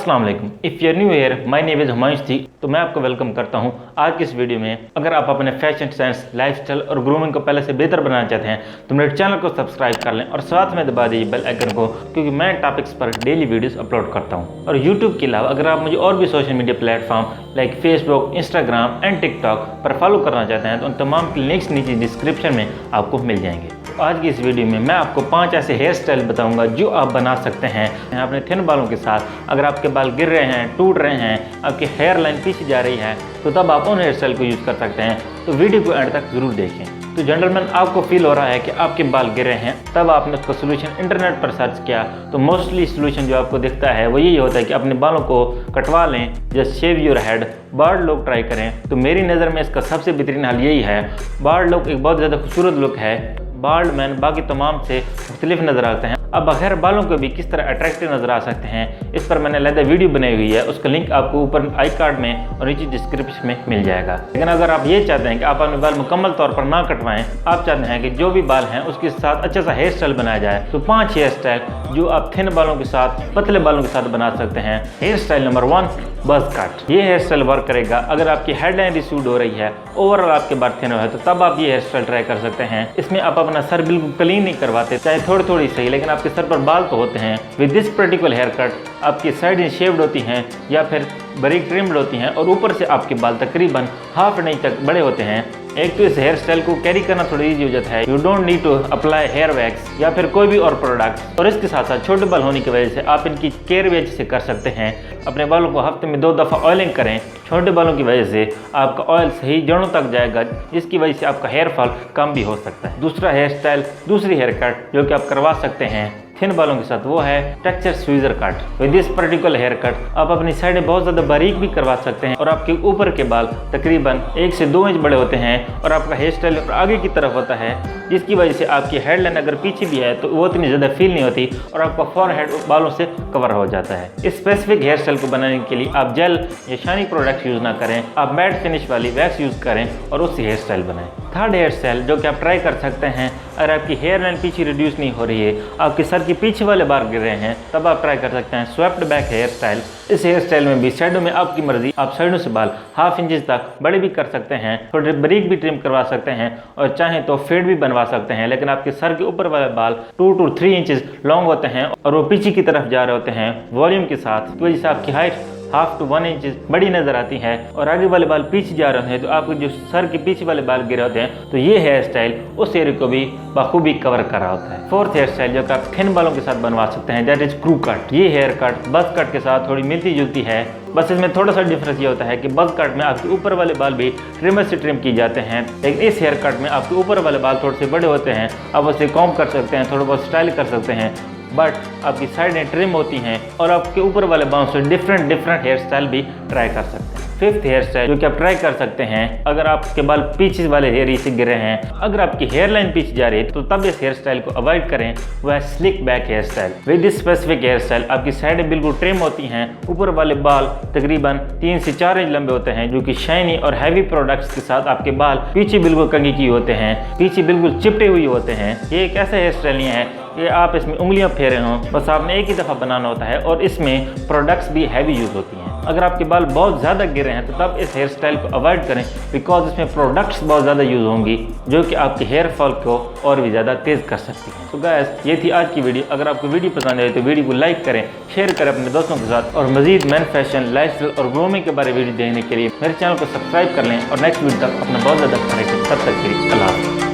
अस्सलाम वालेकुम। If you are new here, my name is Humayun Siddiqui. तो मैं आपको वेलकम करता हूं आज की इस वीडियो में। अगर आप अपने फैशन सेंस, लाइफस्टाइल और ग्रूमिंग को पहले से बेहतर बनाना चाहते हैं तो मेरे चैनल को सब्सक्राइब कर लें और साथ में दबा दीजिए बेल आइकन को, क्योंकि मैं टॉपिक्स पर डेली वीडियोस अपलोड करता हूं। और यूट्यूब के अलावा अगर आप मुझे और भी social media platform like Facebook, Instagram and TikTok पर फॉलो करना चाहते हैं तो उन तमाम के लिंक्स नीचे डिस्क्रिप्शन में आपको मिल जाएंगे। आज की इस वीडियो में मैं आपको 5 ऐसे हेयर स्टाइल बताऊंगा जो आप बना सकते हैं अपने थिन बालों के साथ। अगर आपके बाल गिर रहे हैं, टूट रहे हैं, आपकी हेयर लाइन पीछे जा रही है, तो तब आप उन हेयर स्टाइल को यूज़ कर सकते हैं। तो वीडियो को एंड तक ज़रूर देखें। तो जेंटलमैन, आपको फील हो रहा है कि आपके बाल गिर रहे हैं, तब आपने उसका सोल्यूशन इंटरनेट पर सर्च किया तो मोस्टली सोल्यूशन जो आपको दिखता है वो यही होता है कि अपने बालों को कटवा लें, just shave your head. Beard look try करें। तो मेरी नज़र में इसका सबसे बेहतरीन हल यही है। बार्ड लुक एक बहुत ज़्यादा खूबसूरत लुक है। बाल्ड मैन बाकी तमाम से मुख्तलिफ नज़र आते हैं। अब बगैर बालों को भी किस तरह अट्रैक्टिव नज़र आ सकते हैं, इस पर मैंने अलग वीडियो बनाई हुई है। उसका लिंक आपको ऊपर आई कार्ड में और नीचे डिस्क्रिप्शन में मिल जाएगा। लेकिन अगर आप ये चाहते हैं कि आप अपने बाल मुकम्मल तौर पर ना कटवाएं, आप चाहते हैं कि जो भी बाल हैं उसके साथ अच्छा सा हेयर स्टाइल बनाया जाए, तो 5 हेयर स्टाइल जो आप थिन बालों के साथ, पतले बालों के साथ बना सकते हैं। Hair style number 1, buzz cut. ये हेयर स्टाइल वर्क करेगा अगर आपकी हेडलाइन रिसूड हो रही है, ओवरऑल आपके बाल थिन है, तो तब आप ये हेयर स्टाइल ट्राई कर सकते हैं। इसमें आप अपना सर बिल्कुल क्लीन नहीं करवाते, चाहे थोड़ी थोड़ी सही, लेकिन आपके सर पर बाल तो होते हैं। With this particular hair cut आपकी साइड शेव्ड होती हैं या फिर बारीक ट्रिम्ड होती हैं और ऊपर से आपके बाल तकरीबन हाफ इंच तक बड़े होते हैं। एक तो इस हेयर स्टाइल को कैरी करना थोड़ी ईजी हो जाता है। You don't need to apply hair wax या फिर कोई भी और प्रोडक्ट। और इसके साथ साथ छोटे बाल होने की वजह से आप इनकी केयर भी अच्छे से कर सकते हैं। अपने बालों को हफ्ते में 2 दफ़ा ऑयलिंग करें। छोटे बालों की वजह से आपका ऑयल सही जड़ों तक जाएगा, जिसकी वजह से आपका हेयर फॉल कम भी हो सकता है। दूसरा हेयर स्टाइल, दूसरी हेयर कट जो कि आप करवा सकते हैं थिन बालों के साथ, वो है texture scissor cut. With this particular hair cut आप अपनी साइडें बहुत ज़्यादा बारीक भी करवा सकते हैं और आपके ऊपर के बाल तकरीबन 1 से 2 इंच बड़े होते हैं और आपका हेयर स्टाइल आगे की तरफ होता है, जिसकी वजह से आपकी हेडलाइन अगर पीछे भी है तो वो इतनी ज़्यादा फील नहीं होती और आपका फॉरहेड बालों से कवर हो जाता है। इस स्पेसिफिक हेयर स्टाइल को बनाने के लिए आप जेल या शाइनिंग प्रोडक्ट्स यूज़ ना करें, आप मैट फिनिश वाली वैक्स यूज़ करें और उससे हेयर स्टाइल बनाएं। थर्ड हेयर स्टाइल जो कि आप ट्राई कर सकते हैं, अगर आपकी हेयर लाइन पीछे रिड्यूस नहीं हो रही है, आपके सर के पीछे वाले बाल गिर रहे हैं, तब आप ट्राई कर सकते हैं स्वेप्ट बैक हेयर स्टाइल। इस हेयर स्टाइल में भी साइडों में आपकी मर्जी, आप साइडों से बाल हाफ इंच तक बड़े भी कर सकते हैं, थोड़े बारीक भी ट्रिम करवा सकते हैं और चाहें तो फेड भी बनवा सकते हैं। लेकिन आपके सर के ऊपर वाले बाल 2 to 3 इंचेस लॉन्ग होते हैं और वो पीछे की तरफ जा रहे होते हैं वॉल्यूम के साथ, की वजह से आपकी हाइट हाफ टू 1 इंच बड़ी नजर आती है और आगे वाले बाल पीछे जा रहे हैं, तो आपके जो सर के पीछे वाले बाल गिरे होते हैं, तो ये हेयर स्टाइल उस एरिया को भी बखूबी कवर कर रहा होता है। फोर्थ हेयर स्टाइल जो कि आप थिन बालों के साथ बनवा सकते हैं, दैट इज क्रू कट। ये हेयर कट बज़ कट के साथ थोड़ी मिलती जुलती है, बस इसमें थोड़ा सा डिफरेंस ये होता है कि बज़ कट में आपके ऊपर वाले बाल भी ट्रिमर से ट्रिम किए जाते हैं, लेकिन इस हेयर कट में आपके ऊपर वाले बाल थोड़े से बड़े होते हैं, आप उसे कॉम्ब कर सकते हैं, थोड़ा बहुत स्टाइल कर सकते हैं, बट आपकी साइडें ट्रिम होती हैं और आपके ऊपर वाले बालों से डिफरेंट हेयर स्टाइल भी ट्राई कर सकते हैं। फिफ्थ हेयर स्टाइल जो कि आप ट्राई कर सकते हैं, अगर आपके बाल पीछे वाले हेयर से गिरे हैं, अगर आपकी हेयर लाइन पीछे जा रही है, तो तब इस हेयर स्टाइल को अवॉइड करें। वह है slick back hair style. With this specific hair style आपकी साइडें बिल्कुल ट्रिम होती हैं, ऊपर वाले बाल तकरीबन 3 से 4 इंच लंबे होते हैं, जो कि शाइनी और हैवी प्रोडक्ट्स के साथ आपके बाल पीछे बिल्कुल कंघी किए होते हैं, पीछे बिल्कुल चिपटे हुए होते हैं। ये एक ऐसा हेयर स्टाइल नहीं है कि आप इसमें उंगलियां फेरे हों, बस आपने एक ही दफ़ा बनाना होता है और इसमें प्रोडक्ट्स भी हैवी यूज़ होती हैं। अगर आपके बाल बहुत ज़्यादा गिरे हैं तो तब इस हेयर स्टाइल को अवॉइड करें, बिकॉज इसमें प्रोडक्ट्स बहुत ज़्यादा यूज़ होंगी जो कि आपके हेयर फॉल को और भी ज़्यादा तेज़ कर सकती हैं। तो गाइस, ये थी आज की वीडियो। अगर आपको वीडियो पसंद आए तो वीडियो को लाइक करें, शेयर करें अपने दोस्तों के साथ और मजीद मैन फैशन, लाइफस्टाइल और ग्रूमिंग के बारे में वीडियो देखने के लिए मेरे चैनल को सब्सक्राइब कर लें और नेक्स्ट वीडियो तक अपना बहुत ज़्यादा ख्याल रखें। तब तक के लिए अल्लाह हाफ़िज़।